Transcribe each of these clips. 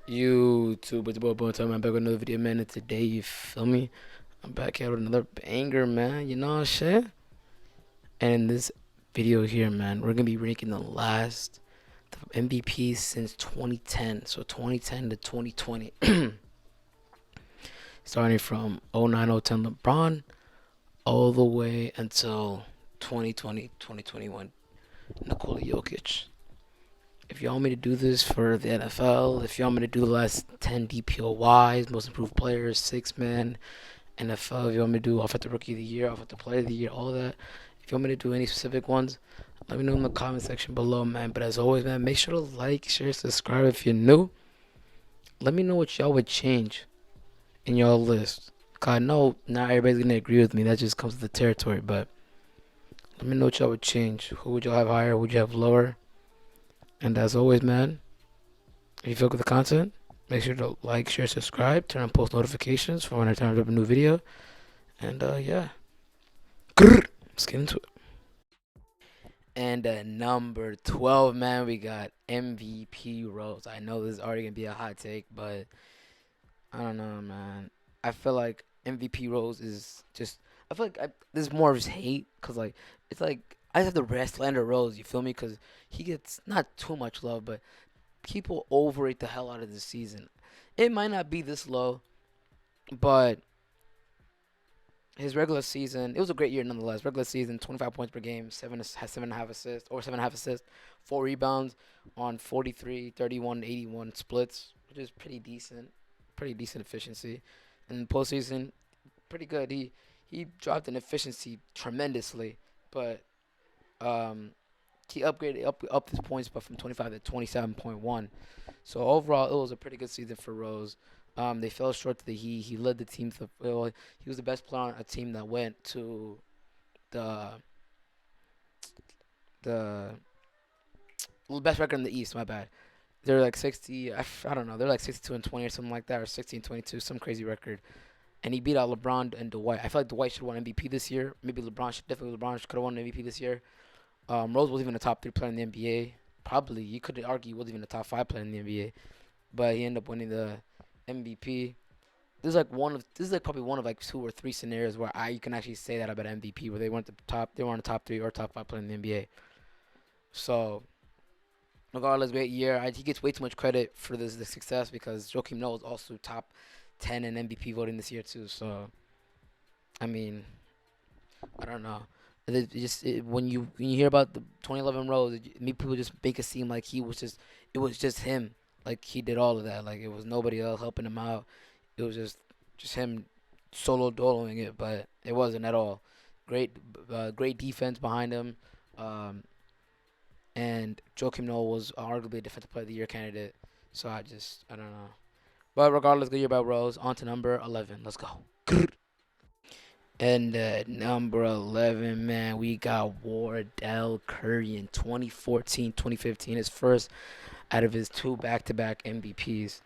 YouTube, it's your boy, time. I'm back with another video, man. And today, you feel me? I'm back here with another banger, man. You know what I'm saying? And in this video here, man, we're gonna be ranking the MVPs since 2010. So 2010 to 2020, starting from 09, 010 LeBron all the way until 2020, 2021 Nikola Jokic. If you want me to do this for the NFL, if you want me to do the last 10 DPOYs, most improved players, six man, NFL, if you want me to do offensive rookie of the year, offensive player of the year, all of that, if you want me to do any specific ones, let me know in the comment section below, man. But as always, man, make sure to like, share, subscribe if you're new. Let me know what y'all would change in y'all list. Cause I know not everybody's gonna agree with me. That just comes with the territory. But let me know what y'all would change. Who would y'all have higher? Who would you have lower? And as always, man, if you feel with the content, make sure to like, share, subscribe, turn on post notifications for when I turn up a new video. And yeah, let's get into it. And at number 12, man, we got MVP Rose. I know this is already going to be a hot take, but I don't know, man. I feel like MVP Rose is just. I feel like this is more of just hate, because, like, it's like I have the rest slander Rose, you feel me? Because he gets not too much love, but people overrate the hell out of this season. It might not be this low, but his regular season, it was a great year nonetheless. Regular season, 25 points per game, has 7.5 assists, or 7.5 assists, 4 rebounds on 43, 31, 81 splits, which is pretty decent efficiency. And postseason, pretty good. He dropped in efficiency tremendously, but um, he upgraded up his points, but from 25 to 27.1. So overall, it was a pretty good season for Rose. They fell short to the Heat. He led the team to. Well, he was the best player on a team that went to the the best record in the East. My bad. They're like 60. I don't know. They're like 62 and 20 or something like that, or 16 22, some crazy record. And he beat out LeBron and Dwight. I feel like Dwight should have won MVP this year. Maybe LeBron could have won MVP this year. Rose was even a top 3 player in the NBA. Probably you could argue he was even a top 5 player in the NBA, but he ended up winning the MVP. This is like probably one of like 2 or 3 scenarios where you can actually say that about MVP, where they weren't the top 3 or top 5 player in the NBA. So regardless, great year. He gets way too much credit for the success, because Joakim Noah was also top 10 in MVP voting this year too. So I mean, I don't know. When you hear about the 2011 Rose, people just make it seem like it was just him. Like he did all of that. Like it was nobody else helping him out. It was just him solo doloing it, but it wasn't at all. Great defense behind him, um, and Joakim Noah was arguably a defensive player of the year candidate. So I don't know. But regardless, good year by Rose. On to number 11. Let's go. And number 11, man, we got Wardell Korean, 2014, 2015, his first out of his 2 back-to-back MVPs.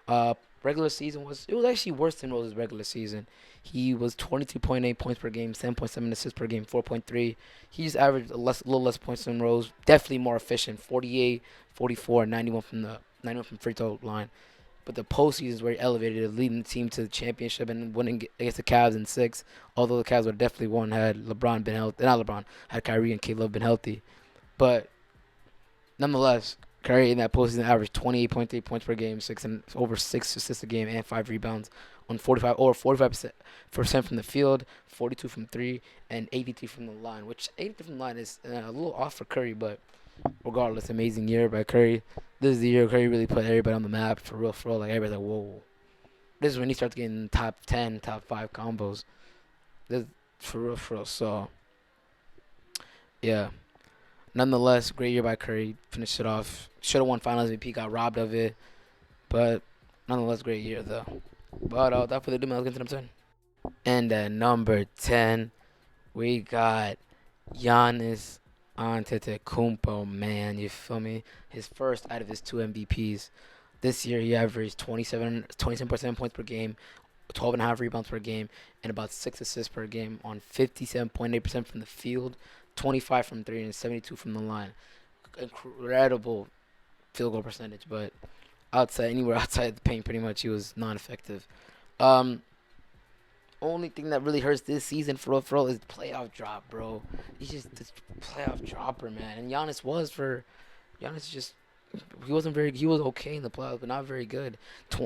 Uh, Regular season was actually worse than Rose's regular season. He was 22.8 points per game, 7.7 assists per game, 4.3. He just averaged a little less points than Rose. Definitely more efficient, 48, 44, 91 from free throw line. But the postseason is where he elevated, leading the team to the championship and winning against the Cavs in 6. Although the Cavs would definitely won had LeBron been healthy. Not LeBron, had Kyrie and Caleb been healthy. But nonetheless, Curry in that postseason averaged 28.3 points per game, over 6 assists a game, and 5 rebounds on 45% from the field, 42 from three, and 83 from the line. Which 83 from the line is a little off for Curry, but regardless, amazing year by Curry. This is the year Curry really put everybody on the map for real, for real. Like everybody's like, whoa. This is when he starts getting top 10, top 5 combos. This for real, for real. So yeah. Nonetheless, great year by Curry. Finished it off. Should have won Finals MVP. Got robbed of it. But nonetheless, great year though. But without further ado, man, let's get to number 10. And at number 10, we got Yanis Antetokounmpo, man. You feel me? His first out of his 2 MVPs. This year, he averaged 27% points per game, 12.5 rebounds per game, and about 6 assists per game on 57.8% from the field, 25 from three, and 72 from the line. Incredible field goal percentage, but anywhere outside the paint, pretty much he was non-effective. Um, Only thing that really hurts this season for real is playoff drop, bro. He's just this playoff dropper, man. And Giannis just he was okay in the playoffs, but not very good.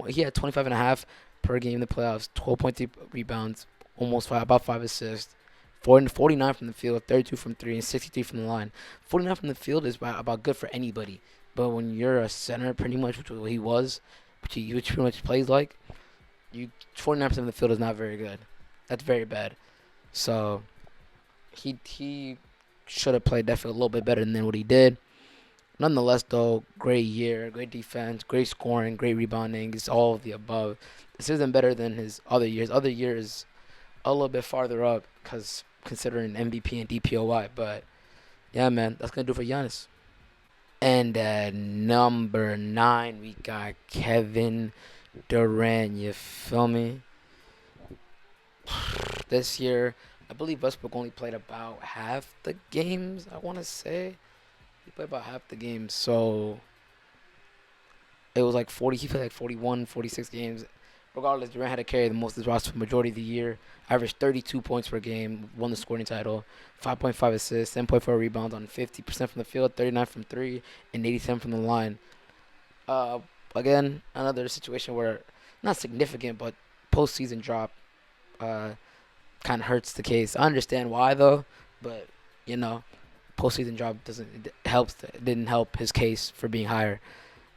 He had 25 and a half per game in the playoffs, 12.3 rebounds, about 5 assists, 49 from the field, 32 from three, and 63 from the line. 49 from the field is about good for anybody, but when you're a center, pretty much, which he was, which pretty much plays like, you 49% of the field is not very good. That's very bad. So he should have played definitely a little bit better than what he did. Nonetheless, though, great year, great defense, great scoring, great rebounding. It's all of the above. This isn't better than his other years. Other years a little bit farther up because considering MVP and DPOY. But yeah, man, that's gonna do for Giannis. And at number 9, we got Kevin Durant. You feel me? This year, I believe Westbrook only played about half the games. I want to say he played about half the games, so it was like 40. He played like 41, 46 games. Regardless, Durant had to carry the most of his roster for the majority of the year. Averaged 32 points per game, won the scoring title, 5.5 assists, 10.4 rebounds on 50% from the field, 39 from three, and 87 from the line. Uh, Again, another situation where not significant, but postseason drop uh, kind of hurts the case. I understand why though, but you know, postseason drop doesn't it helps. It didn't help his case for being higher,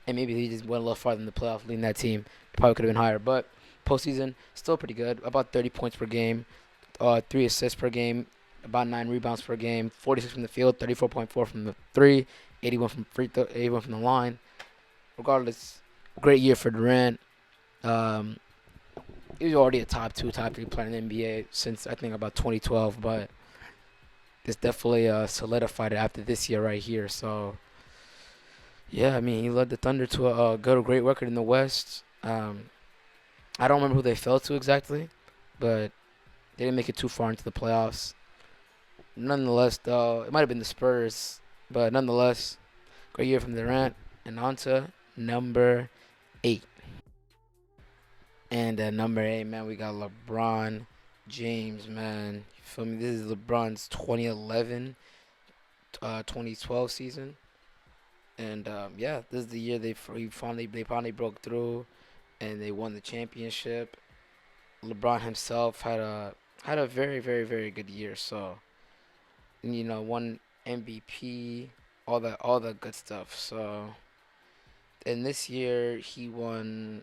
and maybe he just went a little farther in the playoff, leading that team. It probably could have been higher, but postseason still pretty good. About 30 points per game, 3 assists per game, about 9 rebounds per game, 46 from the field, 34.4 from the three, 81 from 81 from the line. Regardless, great year for Durant. Um, he was already a top 3 player in the NBA since I think about 2012, but it's definitely solidified it after this year right here. So yeah, I mean he led the Thunder to a great record in the West. I don't remember who they fell to exactly, but they didn't make it too far into the playoffs. Nonetheless, though, it might have been the Spurs, but nonetheless, great year from Durant. And on to number 8. And at number 8, man, we got LeBron James, man. You feel me? This is LeBron's 2011, 2012 season. And yeah, this is the year they finally broke through, and they won the championship. LeBron himself had a very very good year. So won MVP, all the good stuff. So and this year he was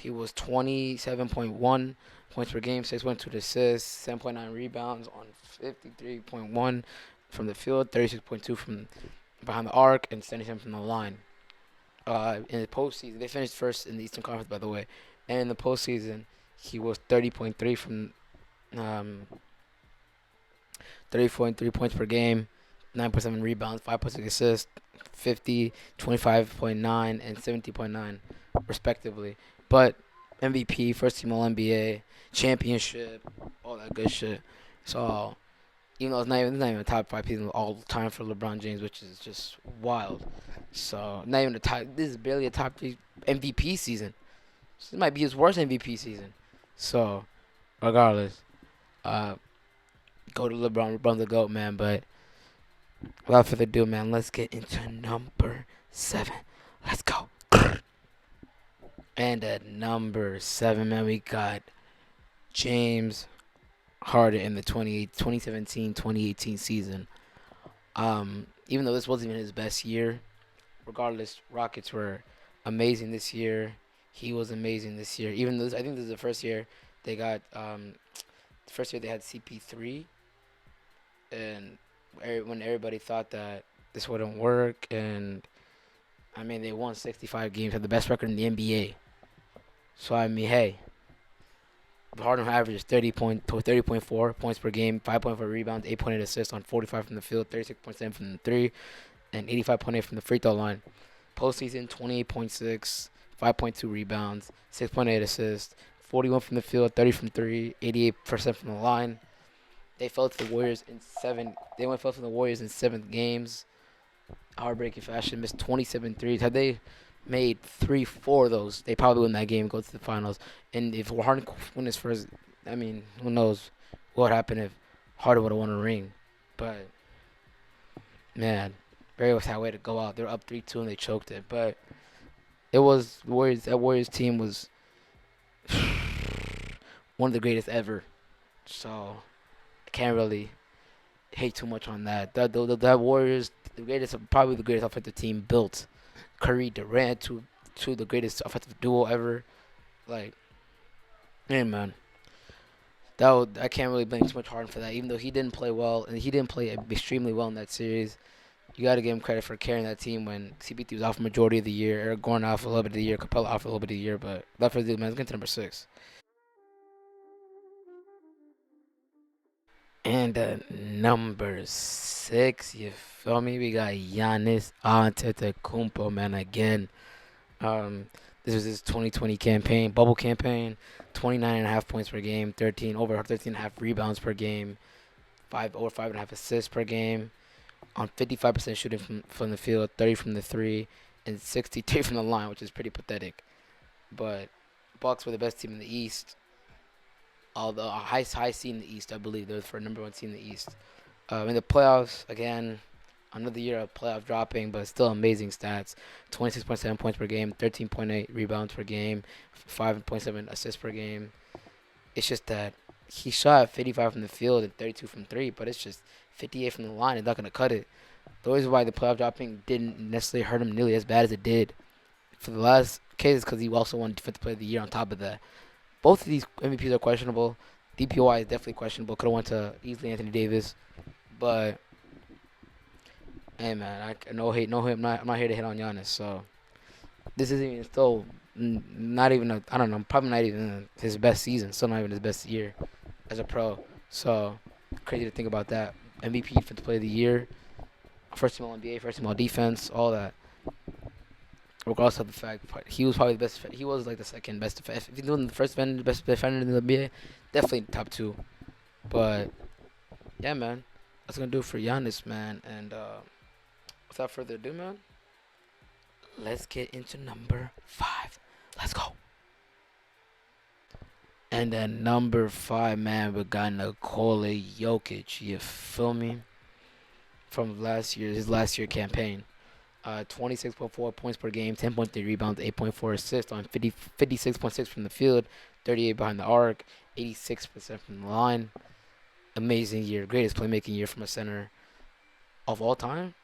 27.1 points per game, 6.2 assists, 7.9 rebounds on 53.1 from the field, 36.2 from behind the arc, and 77 from the line. In the postseason, they finished first in the Eastern Conference, by the way. And in the postseason, he was 30.3 from 30.3 points per game, 9.7 rebounds, 5.6 assists, 50, 25.9, and 70.9, respectively. But MVP, first team All NBA, championship, all that good shit. So even though it's not even a top 5 people all time for LeBron James, which is just wild. So not even a top. This is barely a top 3 MVP season. This might be his worst MVP season. So regardless, uh, go to LeBron. LeBron's the GOAT, man. But without further ado, man, let's get into number 7. Let's go. And at number 7, man, we got James Harden in the 2017-2018 season. Even though this wasn't even his best year, regardless, Rockets were amazing this year. He was amazing this year. Even though I think this is the first year they got the first year they had CP3, and when everybody thought that this wouldn't work, and I mean they won 65 games, had the best record in the NBA. So I mean, hey, Harden averages 30.4 points per game, 5.4 rebounds, 8.8 assists on 45 from the field, 36.7 from the three, and 85.8 from the free throw line. Postseason 28.6, 5.2 rebounds, 6.8 assists, 41 from the field, 30 from three, 88% from the line. They fell to the Warriors in 7. They fell from the Warriors in 7 games. Heartbreaking fashion, missed 27 threes. Had they made 3, 4 of those, they probably win that game, go to the finals. And if Harden win his first, I mean, who knows what would happen if Harden would have won a ring. But man, very was that way to go out. They were up 3-2 and they choked it. But it was Warriors. That Warriors team was one of the greatest ever. So I can't really hate too much on that. That Warriors, the greatest, probably the greatest offensive team built. Curry, Durant, two the greatest offensive duo ever. Like, hey man, I can't really blame too much Harden for that. Even though he didn't play well and he didn't play extremely well in that series, you got to give him credit for carrying that team when CP3 was out for majority of the year, Eric Gordon out for a little bit of the year, Capella out for a little bit of the year, but left for the man. Let's get to number 6. And number 6, you feel me? We got Yanis Antetokounmpo, man, again. Um, this was his 2020 campaign, bubble campaign. 29.5 points per game, 13 over 13.5 rebounds per game, 5 over 5.5 assists per game, on 55% shooting from the field, 30 from the three, and 63 from the line, which is pretty pathetic. But Bucks were the best team in the East. Although a high seed in the East, I believe they're for number 1 team in the East. In the playoffs, again, another year of playoff dropping, but still amazing stats. 26.7 points per game, 13.8 rebounds per game, 5.7 assists per game. It's just that he shot 55 from the field and 32 from three, but it's just 58 from the line. It's not going to cut it. The reason why the playoff dropping didn't necessarily hurt him nearly as bad as it did for the last case because he also won Defensive Player of the Year on top of that. Both of these MVPs are questionable. DPOI is definitely questionable. Could have went to easily Anthony Davis, but hey man, I no hate, no hate. I'm not here to hit on Giannis. So this isn't even still not even I don't know. Probably not even his best season. Still not even his best year as a pro. So crazy to think about that. MVP for the Player of the Year, first team All NBA, first team All Defense, all that. Regardless of the fact, he was probably the best. He was like the second best defender. If he's doing the first defender, best defender in the NBA, definitely top 2. But yeah, man, that's gonna do it for Giannis, man. And without further ado, man, let's get into number 5. Let's go. And then number 5, man, we got Nikola Jokic. You feel me? From his last year campaign. 26.4 points per game, 10.3 rebounds, 8.4 assists on 56.6 from the field, 38 behind the arc, 86% from the line. Amazing year. Greatest playmaking year from a center of all time.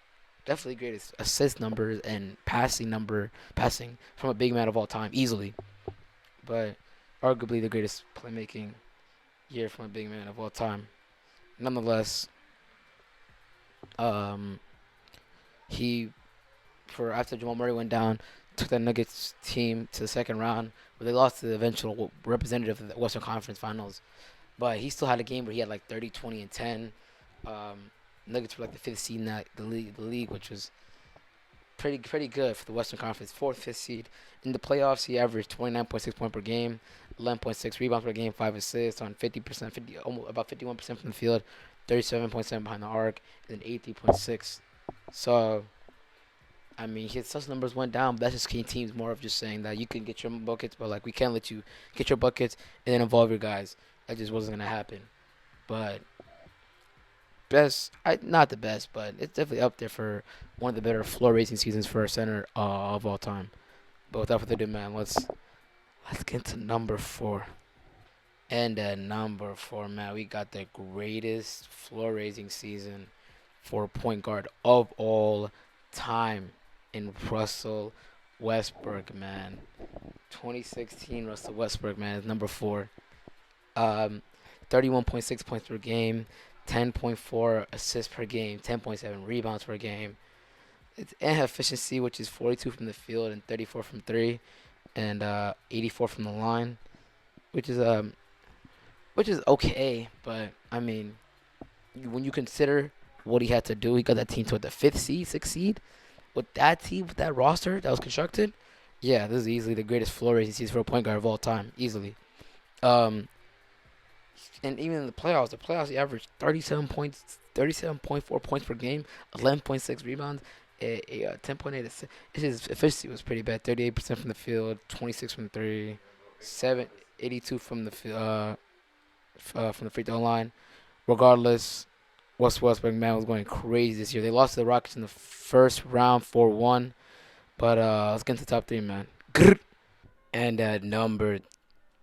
Definitely greatest assist numbers and passing from a big man of all time, easily. But arguably the greatest playmaking year from a big man of all time. Nonetheless, he for after Jamal Murray went down, took that Nuggets team to the second round, where they lost to the eventual representative of the Western Conference Finals. But he still had a game where he had like 30, 20, and 10. Nuggets were like the 5th seed in the league, which was pretty good for the Western Conference, 4th, 5th seed. In the playoffs, he averaged 29.6 points per game, 11.6 rebounds per game, 5 assists on 50%, almost about 51% from the field, 37.7 behind the arc, and 83.6. So I mean, his such numbers went down, but that's just key teams more of just saying that you can get your buckets, but like we can't let you get your buckets and then involve your guys. That just wasn't gonna happen. But not the best, but it's definitely up there for one of the better floor racing seasons for a center of all time. But without further ado, man, let's get to number 4. And at number 4, man, we got the greatest floor raising season for a point guard of all time in Russell Westbrook, man. 2016 Russell Westbrook, man, is number 4. 31.6 points per game, 10.4 assists per game, 10.7 rebounds per game. It's efficiency, which is 42 from the field and 34 from three, and 84 from the line, which is okay. But I mean, when you consider what he had to do, he got that team to the 5th seed, 6th seed. With that team, with that roster that was constructed, yeah, this is easily the greatest floor raising season for a point guard of all time, easily. Um, and even in the playoffs he averaged 37 points, 37.4 points per game, 11.6 rebounds, a 10.8 assists. His efficiency was pretty bad. 38% from the field, 26 from three, 82 from the from the free throw line. Regardless, Westbrook man was going crazy this year. They lost to the Rockets in the first round 4-1. But let's get into the top three, man. And at number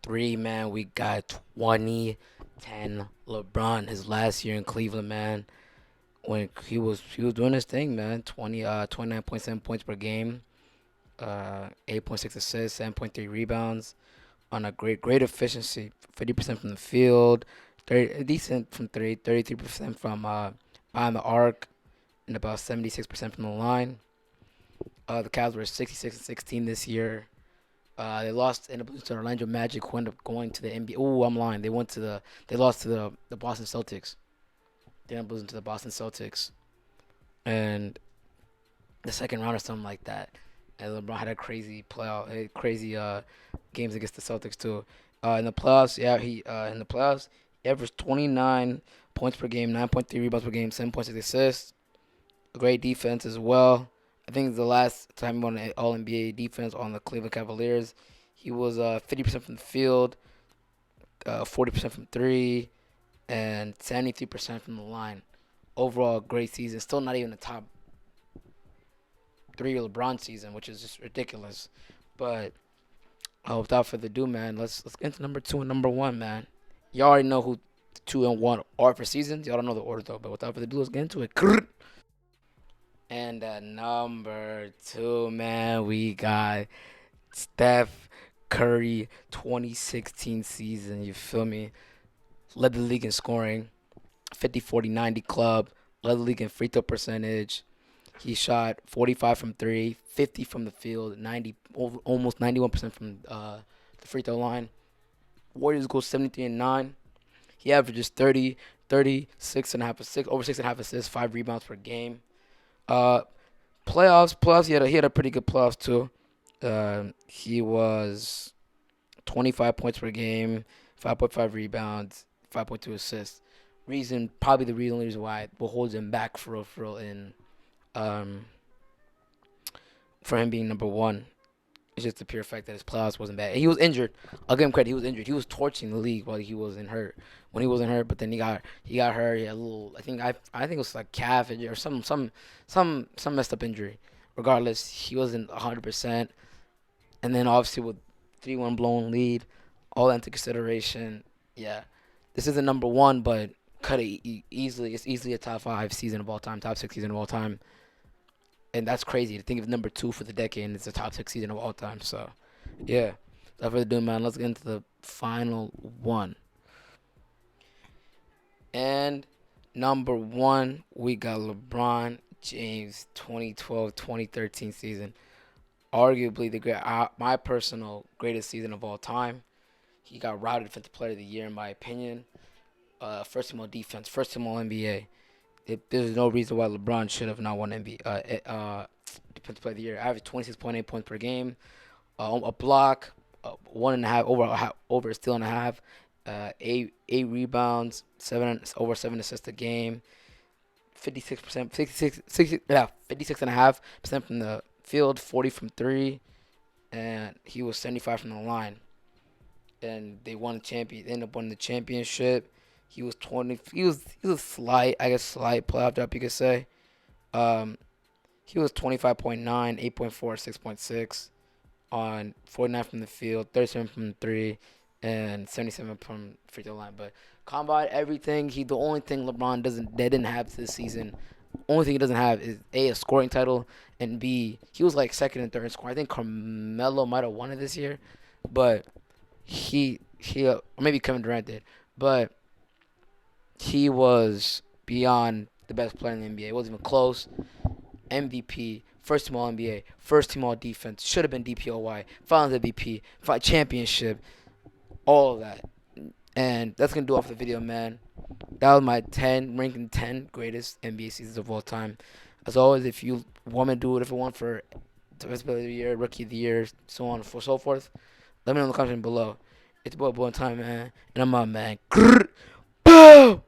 three, man, we got 2010 LeBron. His last year in Cleveland, man. When he was doing his thing, man. 29.7 points per game, 8.6 assists, 7.3 rebounds, on a great efficiency. 50% from the field, 30 decent from three, 33% from behind the arc, and about 76% from the line. The Cavs were 66-16 this year. They lost in to Orlando Magic, who ended up going to the NBA. Oh, I'm lying. They lost to the Boston Celtics. They ended up losing to the Boston Celtics, and the second round or something like that. And LeBron had a crazy crazy games against the Celtics too. In the playoffs, yeah, he averaged 29 points per game, 9.3 rebounds per game, 7.6 assists. Great defense as well. I think the last time he won an All NBA defense on the Cleveland Cavaliers, he was 50% from the field, 40% from three, and 73% from the line. Overall, great season. Still not even the top three LeBron season, which is just ridiculous. But without further ado, man, let's get into number two and number one, man. You already know who two and one are for seasons. Y'all don't know the order though. But without further ado, let's get into it. And at number two, man, we got Steph Curry 2016 season. You feel me? Led the league in scoring, 50, 40, 90 club. Led the league in free throw percentage. He shot 45 from three, 50 from the field, almost 91% from the free throw line. Warriors go 73-9. He averages 30, 36 and a half assists, over 6.5 assists, 5 rebounds per game. Uh, playoffs. He had a pretty good playoffs too. He was 25 points per game, 5.5 rebounds, 5.2 assists. Probably the only reason why what holds him back for real in um for him being number one. It's just the pure fact that his playoffs wasn't bad. And he was injured. I'll give him credit. He was injured. He was torching the league while he wasn't hurt. When he wasn't hurt, but then he got hurt. He had a little. I think it was like calf injury or some messed up injury. Regardless, he wasn't 100%. And then obviously with 3-1 blown lead, all that into consideration, yeah, this isn't number one, but cut it easily. It's easily a top five season of all time, top six season of all time. And that's crazy to think of number two for the decade, and it's the top six season of all time. So, yeah. Without further ado, man, let's get into the final one. And number one, we got LeBron James 2012-2013 season. Arguably my personal greatest season of all time. He got routed for the player of the year, in my opinion. First team all defense, first team all NBA. There's no reason why LeBron should have not won NBA Defensive Player of the Year. Average 26.8 points per game, a block, 1.5 over a steal and a half, eight rebounds, over 7 assists a game, 56.5% from the field, 40 from three, and he was 75 from the line. And they ended up winning the championship. He was 20. He was a slight playoff drop, you could say. He was 25.9, 8.4, 6.6 on 49 from the field, 37 from three, and 77 from free throw line. But combine everything. The only thing LeBron didn't have this season. Only thing he doesn't have is a scoring title, and B, he was like second and third in scoring. I think Carmelo might have won it this year, but or maybe Kevin Durant did, but he was beyond the best player in the NBA. It wasn't even close. MVP, first team All NBA, first team All Defense, should have been DPOY, Finals MVP, championship, all of that. And that's gonna do it for the video, man. That was my ranking 10 greatest NBA seasons of all time. As always, if you want me to do whatever you want for Defensive Player of the Year, Rookie of the Year, so on and so forth, let me know in the comments below. It's your boy, Time, man. And I'm out, man. Boom!